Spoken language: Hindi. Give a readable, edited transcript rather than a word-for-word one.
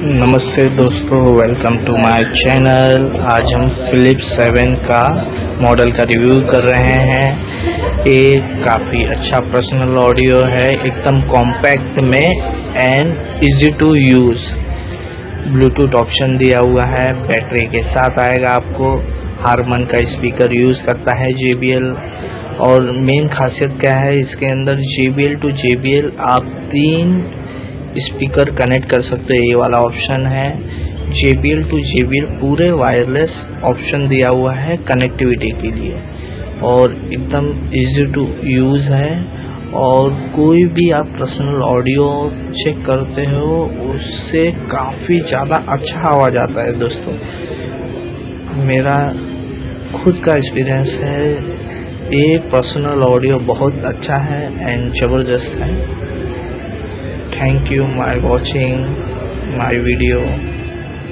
नमस्ते दोस्तों, वेलकम टू माय चैनल। आज हम फिलिप्स 7 का मॉडल का रिव्यू कर रहे हैं। ये काफ़ी अच्छा पर्सनल ऑडियो है, एकदम कॉम्पैक्ट में and easy to use. Bluetooth option दिया हुआ है, बैटरी के साथ आएगा आपको। हारमन का स्पीकर यूज़ करता है JBL। और मेन खासियत क्या है इसके अंदर, JBL टू JBL आप 3 स्पीकर कनेक्ट कर सकते हैं। ये वाला ऑप्शन है। JBL टू JBL पूरे वायरलेस ऑप्शन दिया हुआ है कनेक्टिविटी के लिए, और एकदम इजी टू यूज़ है। और कोई भी आप पर्सनल ऑडियो चेक करते हो उससे काफ़ी ज़्यादा अच्छा आवाज़ आता है दोस्तों। मेरा खुद का एक्सपीरियंस है, ये पर्सनल ऑडियो बहुत अच्छा है एंड ज़बरदस्त है। Thank you for watching my video.